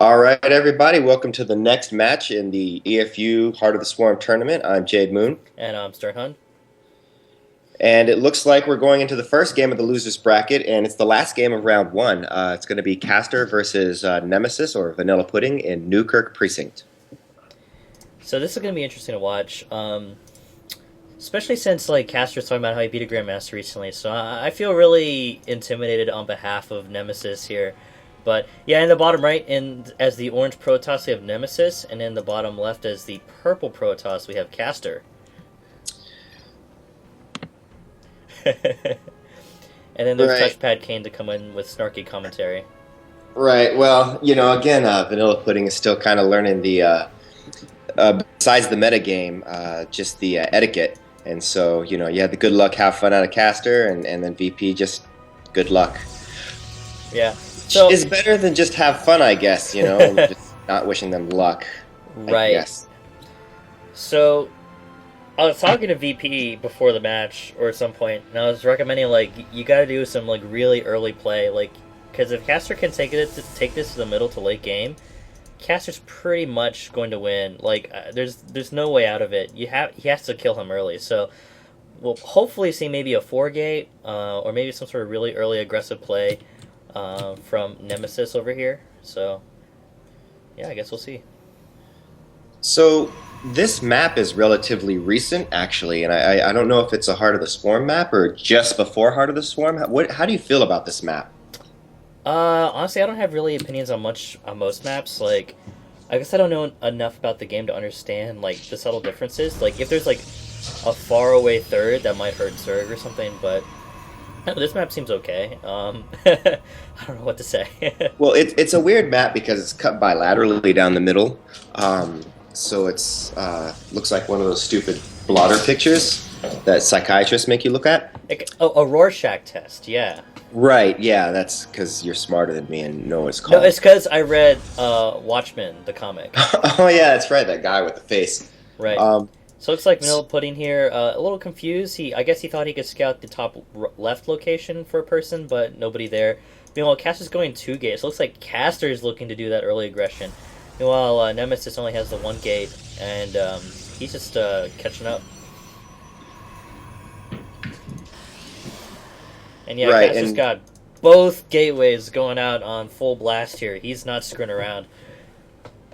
All right, everybody, welcome to the next match in the EfU Heart of the Swarm Tournament. I'm JaydeMoon. And I'm Sternhund. And it looks like we're going into the first game of the losers bracket, and it's the last game of round one. It's going to be Caster versus Nemesis, or VanillaPudding, in Newkirk Precinct. So this is going to be interesting to watch, especially since Caster's talking about how he beat a Grandmaster recently. So I feel really intimidated on behalf of Nemesis here. But yeah, in the bottom right, as the orange Protoss, we have Nemesis, and in the bottom left as the purple Protoss, we have Caster. And then there's Touchpad Kane to come in with snarky commentary. Right. Well, again, VanillaPudding is still kind of learning the, besides the meta game, just the etiquette. And so, you had the good luck, have fun out of Caster, and then VP, just good luck. Yeah. So is better than just have fun, I guess, just not wishing them luck. Right. Yes. So I was talking to VP before the match or at some point, and I was recommending you got to do some really early play, because if Caster can take this to the middle to late game, Caster's pretty much going to win. There's no way out of it. He has to kill him early. So we'll hopefully see maybe a 4-gate or maybe some sort of really early aggressive play from Nemesis over here. So yeah, I guess we'll see. So this map is relatively recent, actually, and I don't know if it's a Heart of the Swarm map or just before Heart of the Swarm. How do you feel about this map? Honestly, I don't have really opinions on most maps. I guess I don't know enough about the game to understand the subtle differences. If there's a far away third, that might hurt Zerg or something, but this map seems okay. I don't know what to say. Well, it's a weird map because it's cut bilaterally down the middle. So it's looks like one of those stupid blotter pictures that psychiatrists make you look at. A Rorschach test, yeah. Right, yeah, that's because you're smarter than me and know what it's called. No, it's because I read Watchmen, the comic. Oh yeah, that's right, that guy with the face. Right. So it looks like VanillaPudding here, a little confused. I guess he thought he could scout the top left location for a person, but nobody there. Meanwhile, Caster's going 2 gates. So it looks like Caster's looking to do that early aggression. Meanwhile, Nemesis only has the 1 gate, and he's just catching up. And yeah, right, Caster's got both gateways going out on full blast here. He's not screwing around.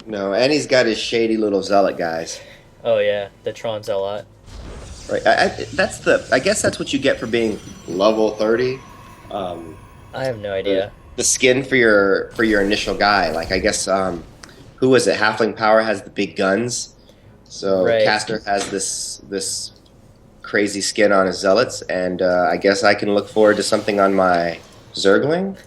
No, and he's got his shady little zealot guys. Oh yeah, the Tron Zealot. Right, I guess that's what you get for being level 30. I have no idea. The skin for your initial guy, I guess who was it? Halfling Power has the big guns, so right. Caster has this crazy skin on his zealots, and I guess I can look forward to something on my Zergling.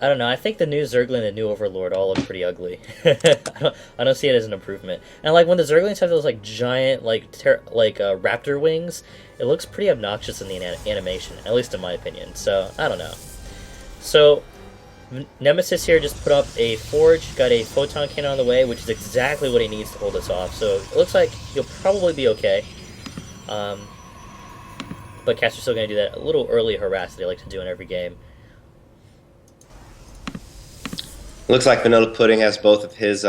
I don't know. I think the new Zergling and the new Overlord all look pretty ugly. I don't see it as an improvement. And when the Zerglings have those giant raptor wings, it looks pretty obnoxious in the animation, at least in my opinion. So I don't know. So Nemesis here just put up a forge, got a photon cannon on the way, which is exactly what he needs to hold us off. So it looks like he'll probably be okay. But Caster's still going to do that a little early harass that he likes to do in every game. Looks like VanillaPudding has both of his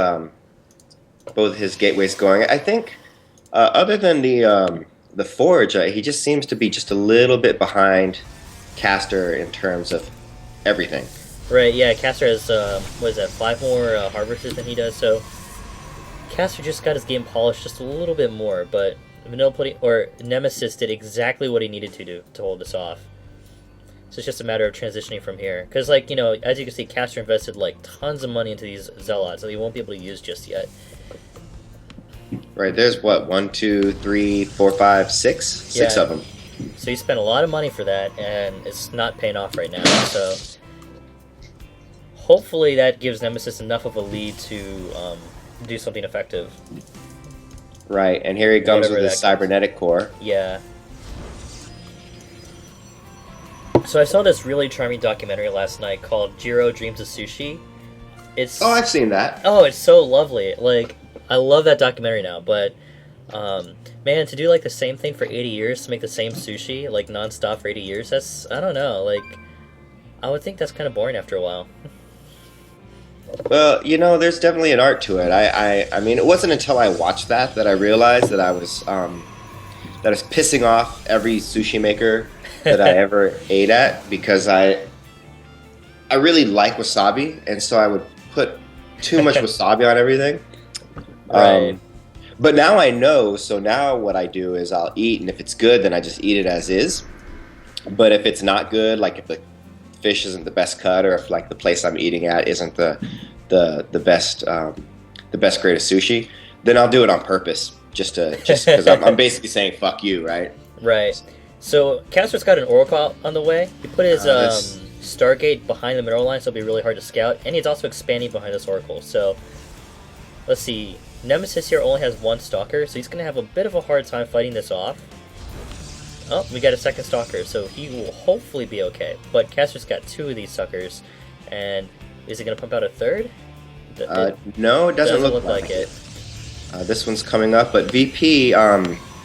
gateways going. I think, other than the forge, he just seems to be just a little bit behind Caster in terms of everything. Right. Yeah. Caster has 5 more harvesters than he does. So Caster just got his game polished just a little bit more, but VanillaPudding or Nemesis did exactly what he needed to hold us off. So it's just a matter of transitioning from here. Because, as you can see, Caster invested, tons of money into these Zealots that he won't be able to use just yet. Right, there's what, 1, 2, 3, 4, 5, 6? 6 of them. So he spent a lot of money for that, and it's not paying off right now. So hopefully that gives Nemesis enough of a lead to do something effective. Right, and here he comes with his cybernetic core. Yeah. So I saw this really charming documentary last night called Jiro Dreams of Sushi. Oh, I've seen that. Oh, it's so lovely. I love that documentary now, but man, to do the same thing for 80 years, to make the same sushi nonstop for 80 years, that's, I don't know, I would think that's kind of boring after a while. Well, there's definitely an art to it. I mean, it wasn't until I watched that I realized that I was pissing off every sushi maker that I ever ate at because I really like wasabi, and so I would put too much wasabi on everything. Right. But now I know, so now what I do is I'll eat, and if it's good, then I just eat it as is. But if it's not good, like if the fish isn't the best cut, or if like the place I'm eating at isn't the best the best grade of sushi, then I'll do it on purpose, just because I'm basically saying fuck you, right? Right. So Caster's got an Oracle on the way. He put his Stargate behind the mineral line, so it'll be really hard to scout, and he's also expanding behind this Oracle. So let's see. Nemesis here only has one Stalker, so he's going to have a bit of a hard time fighting this off. Oh, we got a second Stalker, so he will hopefully be okay. But Caster's got two of these suckers, and is he going to pump out a third? No, it doesn't look like it. This one's coming up, but VP,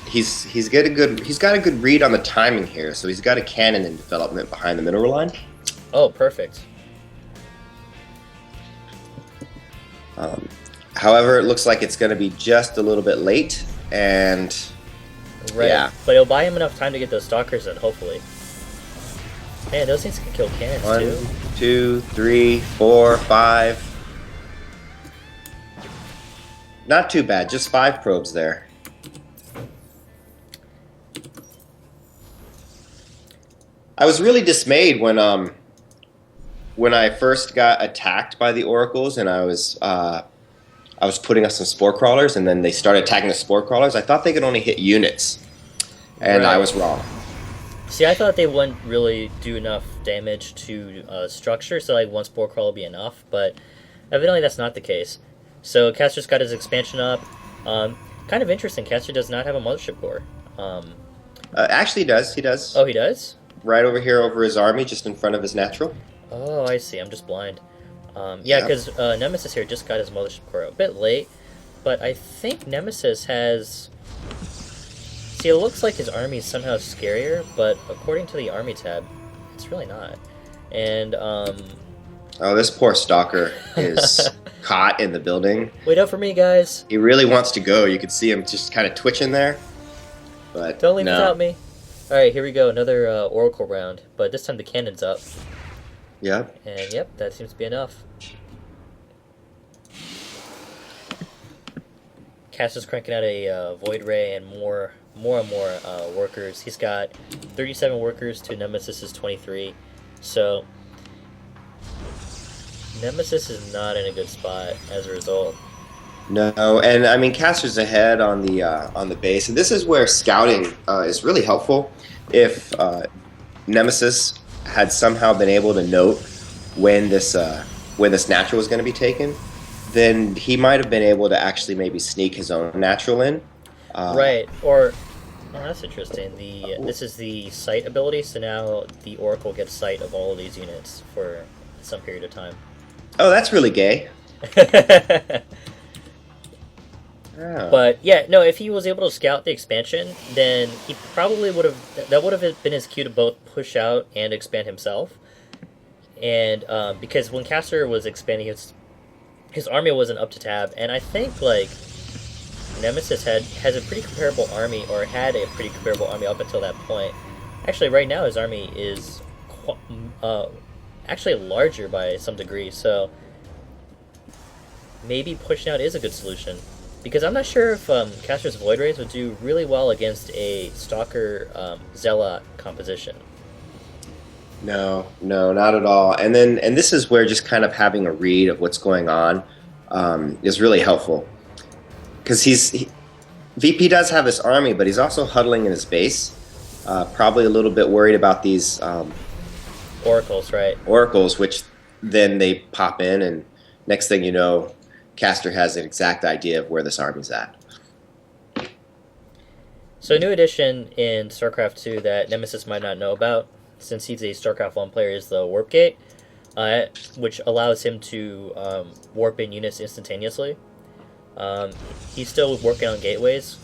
he's got a good read on the timing here, so he's got a cannon in development behind the mineral line. Oh, perfect. However, it looks like it's going to be just a little bit late, and right. Yeah. But it'll buy him enough time to get those Stalkers in, hopefully. Man, those things can kill cannons, 1, 2, 3, 4, 5. Not too bad, just 5 probes there. I was really dismayed when I first got attacked by the oracles, and I was putting up some spore crawlers, and then they started attacking the spore crawlers. I thought they could only hit units, and right. I was wrong. See, I thought they wouldn't really do enough damage to structure, so like one spore crawler would be enough, but evidently that's not the case. So Caster's got his expansion up. Kind of interesting, Caster does not have a mothership core. Actually, he does. He does. Oh, he does? Right over here over his army, just in front of his natural. Oh, I see. I'm just blind. Yeah, because Nemesis here just got his mothership core a bit late, but I think Nemesis has... See, it looks like his army is somehow scarier, but according to the army tab, it's really not. And, Oh, this poor Stalker is caught in the building. Wait up for me, guys. He really wants to go. You could see him just kind of twitching there. But don't leave without me. Alright, here we go. Another Oracle round, but this time the cannon's up. Yep. And yep, that seems to be enough. Caster's cranking out a Void Ray and more and more workers. He's got 37 workers to Nemesis's 23. So Nemesis is not in a good spot as a result. No, and I mean Caster's ahead on the base, and this is where scouting is really helpful. If Nemesis had somehow been able to note when this natural was going to be taken, then he might have been able to actually maybe sneak his own natural in. Right, or oh, that's interesting. This is the sight ability, so now the Oracle gets sight of all of these units for some period of time. Oh, that's really gay. Oh. But yeah, no, if he was able to scout the expansion, then he probably would have. That would have been his cue to both push out and expand himself. And because when Caster was expanding, his army wasn't up to tab, and I think like Nemesis has a pretty comparable army, or had a pretty comparable army up until that point. Actually, right now his army is actually larger by some degree, so maybe pushing out is a good solution. Because I'm not sure if Caster's Void Rays would do really well against a Stalker Zealot composition. No, not at all. And this is where just kind of having a read of what's going on is really helpful. Because VP does have this army, but he's also huddling in his base. Probably a little bit worried about these oracles, right? Oracles, which then they pop in, and next thing you know, Caster has an exact idea of where this army's at. So a new addition in Starcraft 2 that Nemesis might not know about, since he's a Starcraft 1 player, is the Warp Gate, which allows him to warp in units instantaneously. He's still working on gateways,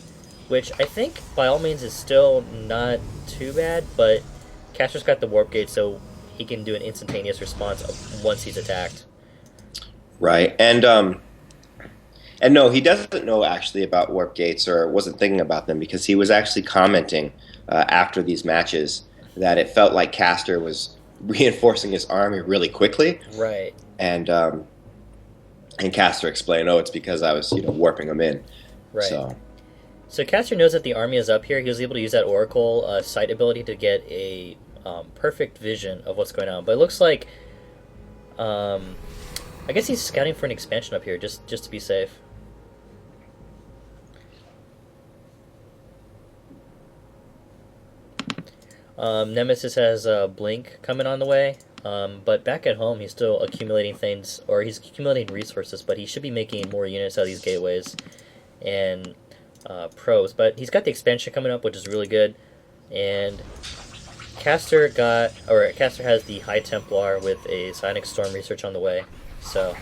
which I think by all means is still not too bad, but Caster's got the Warp Gate, so he can do an instantaneous response once he's attacked. Right. And no, he doesn't know actually about warp gates or wasn't thinking about them because he was actually commenting after these matches that it felt like Caster was reinforcing his army really quickly. Right. And Caster explained, "Oh, it's because I was, warping them in." Right. So Caster knows that the army is up here. He was able to use that Oracle sight ability to get a perfect vision of what's going on. But it looks like, I guess he's scouting for an expansion up here, just to be safe. Nemesis has Blink coming on the way, but back at home he's still accumulating things, or he's accumulating resources, but he should be making more units out of these gateways and probes. But he's got the expansion coming up, which is really good, and Caster has the High Templar with a Psionic Storm research on the way, so...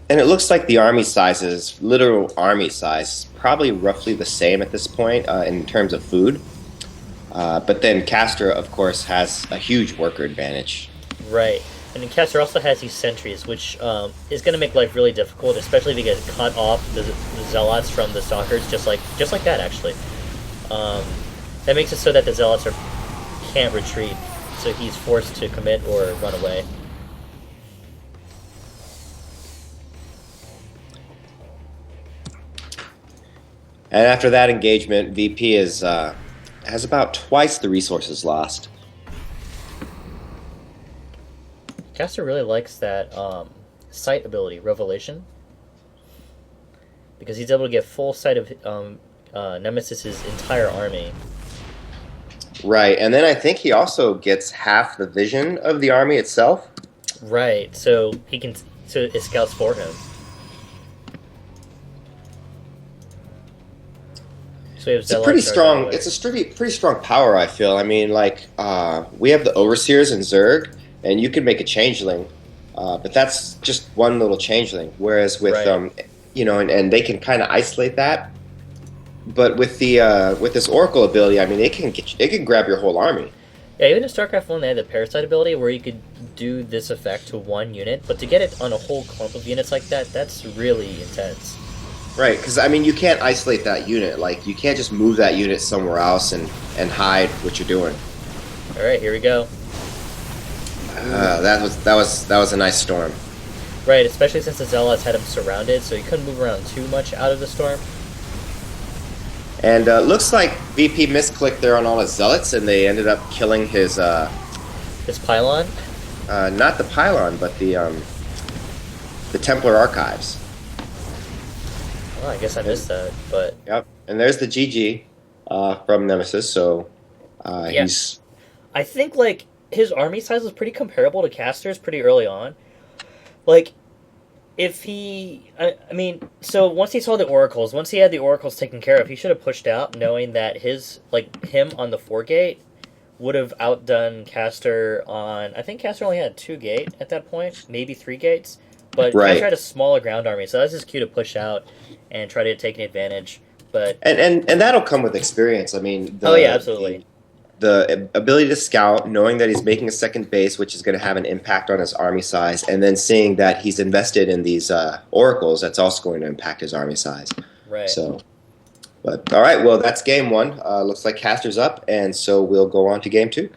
And it looks like the army sizes, literal army size, probably roughly the same at this point in terms of food. But then Caster, of course, has a huge worker advantage. Right. And then Caster also has these sentries, which is going to make life really difficult, especially if you get cut off the Zealots from the Stalkers, just like that, actually. That makes it so that the Zealots can't retreat, so he's forced to commit or run away. And after that engagement, VP has about twice the resources lost. Caster really likes that sight ability, Revelation, because he's able to get full sight of Nemesis's entire army. Right, and then I think he also gets half the vision of the army itself. Right, so it scouts for him. So it's a pretty strong. It's a pretty strong power. I feel. I mean, like we have the Overseers in Zerg, and you can make a changeling, but that's just one little changeling. Whereas with and they can kind of isolate that. But with this Oracle ability, I mean, it can grab your whole army. Yeah, even in Starcraft 1, they had the Parasite ability where you could do this effect to one unit, but to get it on a whole clump of units like that, that's really intense. Right, because, I mean, you can't isolate that unit. Like, you can't just move that unit somewhere else and hide what you're doing. All right, here we go. That was a nice storm. Right, especially since the Zealots had him surrounded, so he couldn't move around too much out of the storm. And looks like VP misclicked there on all his Zealots, and they ended up killing his pylon? Not the pylon, but the Templar Archives. Well, I guess I missed that, but... Yep, and there's the GG from Nemesis, so he's... I think, like, his army size was pretty comparable to Caster's pretty early on. Like, if he... I mean, so once he saw the Oracles, once he had the Oracles taken care of, he should have pushed out, knowing that him on the 4 gate would have outdone Caster on... I think Caster only had 2 gate at that point, maybe 3 gates. But Caster had a smaller ground army, so that's his cue to push out and try to take an advantage. But and that'll come with experience. I mean, absolutely. The ability to scout, knowing that he's making a second base, which is going to have an impact on his army size, and then seeing that he's invested in these oracles, that's also going to impact his army size. Right. So, but all right, well, that's game 1. Looks like Caster's up, and so we'll go on to game 2.